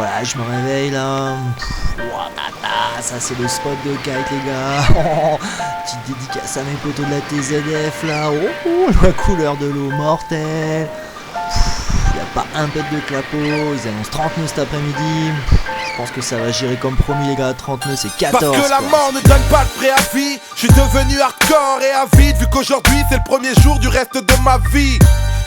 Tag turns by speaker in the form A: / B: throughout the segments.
A: voilà, je me réveille là. Ça c'est le spot de kite les gars. Petite dédicace à mes potos de la TZF là. La couleur de l'eau mortelle. Y'a pas un pet de clapot. Ils annoncent 30 nœuds cet après-midi. Je pense que ça va gérer comme promis les gars. 30 nœuds c'est 14.
B: Parce que la mort ne donne pas de préavis. Je suis devenu hardcore et avide. Vu qu'aujourd'hui c'est le premier jour du reste de ma vie.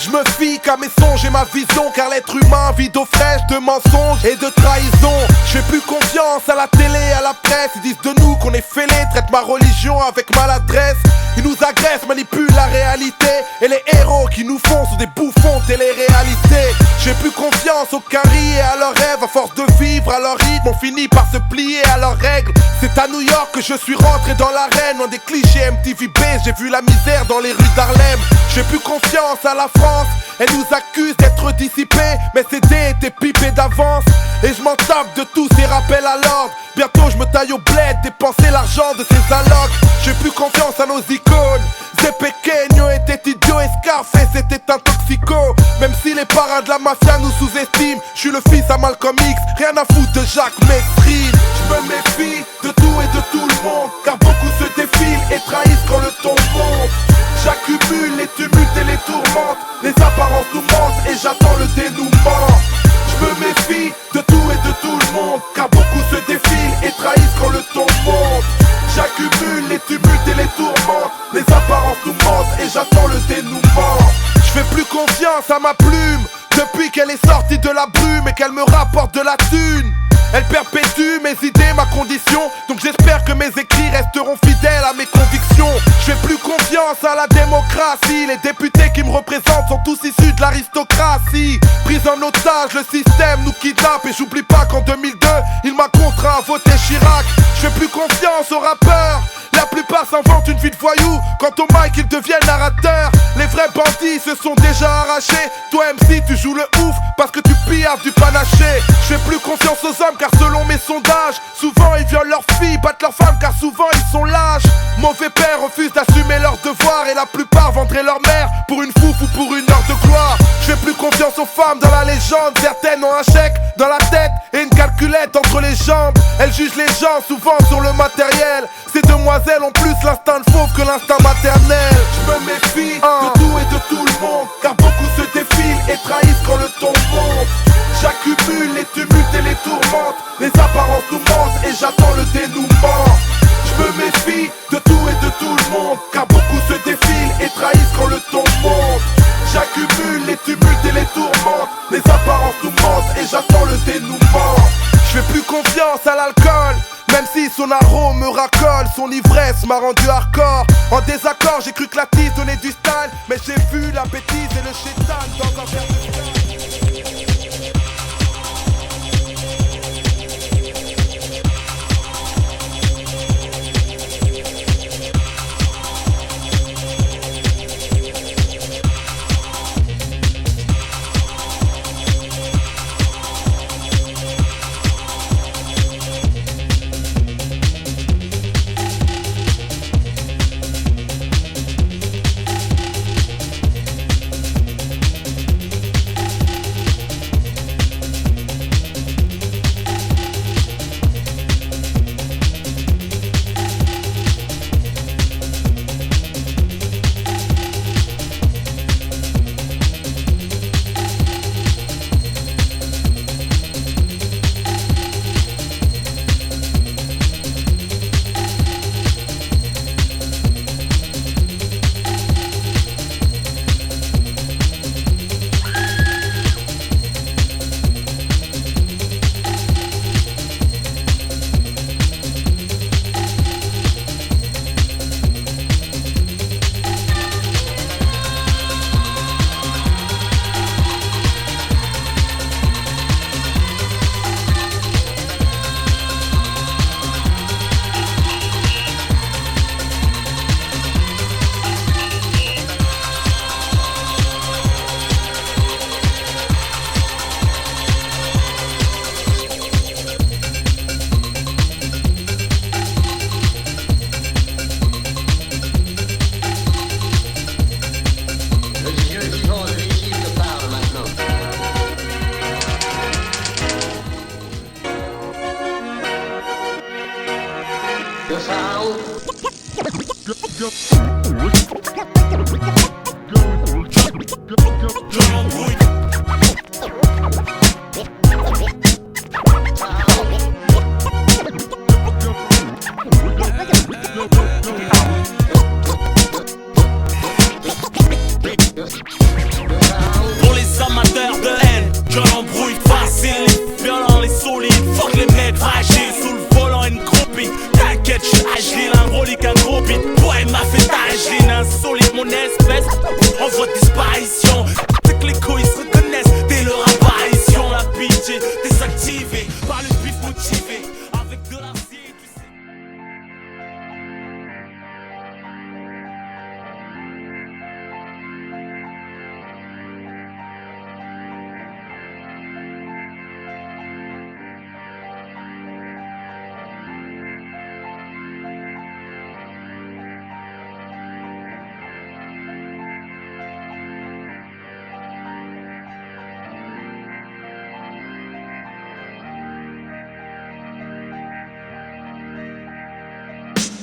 B: Je me fie qu'à mes songes et ma vision. Car l'être humain vit d'eau fraîche, de mensonges et de trahison. Je fais plus confiance à la télé, à la presse. Ils disent de nous qu'on est fêlés, traitent ma religion avec maladresse. Ils nous agressent, manipulent la réalité. Et les héros qui nous font sont des bouffons de télé-réalité. J'ai plus confiance aux caries et à leurs rêves. À force de vivre à leur rythme, on finit par se plier à leurs règles. C'est à New York que je suis rentré dans l'arène. Loin des clichés MTV Base, j'ai vu la misère dans les rues d'Harlem. J'ai plus confiance à la France. Elle nous accuse d'être dissipés, mais ces dés étaient pipés d'avance. Et je m'en tape de tous ces rappels à l'ordre. Bientôt je me taille au bled, dépenser l'argent de ces allocs. J'ai plus confiance à nos icônes. Zé Pequeño était idiot et Scarface était un toxico. Même si les parrains de la mafia nous sous-estiment, je suis le fils à Malcolm X, rien à foutre de Jacques Mesrine. Je me méfie de tout et de tout le monde, car beaucoup se défilent et trahissent quand le ton monte. J'accumule les tumultes et les tourmentes, les apparences nous mentent et j'attends le dénouement. Je me méfie de tout et de tout le monde, car beaucoup se défilent et trahissent quand le ton monte. J'accumule les tumultes et les tourmentes, les apparences nous mentent et j'attends le dénouement. Je fais plus confiance à ma plume, depuis qu'elle est sortie de la brume et qu'elle me rapporte de la thune. Elle perpétue mes idées, ma condition. Donc j'espère que mes écrits resteront fidèles à mes convictions. Je fais plus confiance à la démocratie. Les députés qui me représentent sont tous issus de l'aristocratie. Pris en otage, le système nous kidnappe. Et j'oublie pas qu'en 2002, il m'a contraint à voter Chirac. Je fais plus confiance aux rappeurs. La plupart s'inventent une vie de voyou. Quant au mic, ils deviennent narrateurs. Les vrais bandits se sont déjà arrachés. Toi MC, tu joues le ouf parce que tu piaves du panaché. Je fais plus confiance aux hommes car selon mes sondages, souvent ils violent leurs filles, battent leurs femmes car souvent ils sont lâches. Mauvais pères refusent d'assumer leurs devoirs et la plupart vendraient leur mère pour une fouf ou pour une heure de gloire. Je fais plus confiance aux femmes dans la légende. Certaines ont un chèque dans la tête et une calculette entre les jambes. Elles jugent les gens souvent sur le matériel. Ces demoiselles ont plus l'instinct de fauve que l'instinct maternel. Je me méfie de tout et de tout le monde, car beaucoup se défilent et trahissent quand le ton monte. J'accumule les tumultes et les tourmentes, les apparences nous mentent et j'attends le dénouement. Je me méfie de tout et de tout le monde, car beaucoup se défilent et trahissent quand le ton monte. J'accumule les tumultes et les tourmentes, les apparences nous mentent et j'attends le dénouement. Je fais plus confiance à l'alcool, même si son arôme me racole, son ivresse m'a rendu hardcore. En désaccord, j'ai cru que la tisse donnait du style, mais j'ai vu la bêtise et le chétan dans un verre de style.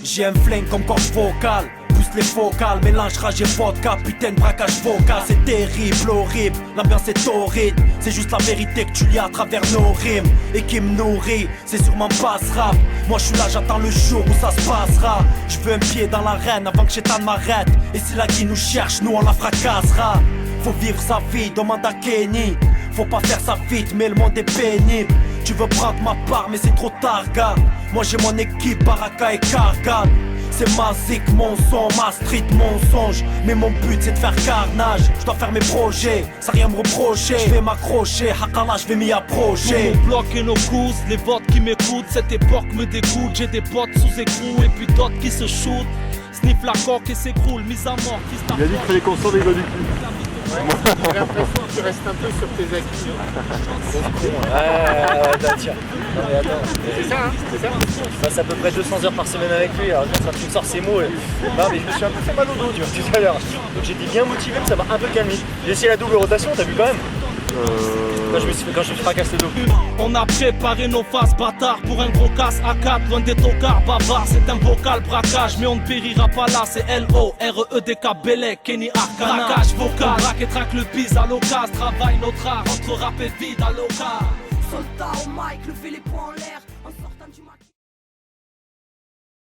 C: J'ai un flingue comme corde vocale. Pousse les focales, mélange rage et vodka. Putain de braquage vocal, c'est terrible, horrible. L'ambiance est torride, c'est juste la vérité que tu lis à travers nos rimes. Et qui me nourrit, c'est sûrement pas ce rap. Moi je suis là, j'attends le jour où ça se passera. Je veux un pied dans l'arène avant que Chétan m'arrête. Et si la qui nous cherche, nous on la fracassera. Faut vivre sa vie, demande à Kenny. Faut pas faire ça vite, mais le monde est pénible. Tu veux prendre ma part, mais c'est trop tard, gars. Moi j'ai mon équipe, Baraka et Kargan. C'est ma zik, mon son, ma street, mon songe. Mais mon but c'est de faire carnage. Je dois faire mes projets, ça rien me reprocher. Je vais m'accrocher, Hakala je vais m'y approcher.
D: Nos blocs et nos couses, les votes qui m'écoutent. Cette époque me dégoûte, j'ai des potes sous écrou. Et puis d'autres qui se shootent. Sniff la coque et s'écroule, mise à mort.
E: Il a dit qu'il fallait qu'on sorte des gars du cul.
F: J'ai l'impression que tu restes un peu sur tes acquis.
G: Tiens. Non mais attends.
F: C'est ça, hein, c'est ça.
G: Je passe à peu près 200 heures par semaine avec lui, alors quand tu me sors ces mots. Non mais je me suis un peu fait mal au dos, tu vois, tout à l'heure. Donc j'étais bien motivé, mais ça m'a un peu calmé. J'ai essayé la double rotation, t'as vu quand même quand je me suis fracassé le dos.
D: On a préparé nos faces bâtards pour un gros casse à 4, loin des tocards bavards. C'est un vocal braquage, mais on ne périra pas là. C'est L-O-R-E-D-K, Bélec, Kenny Arcana. Braquage vocal, braque et traque le bise à l'occasion. Travaille notre art, entre rap et vide à l'occasion.
H: Soldat au mic, levez les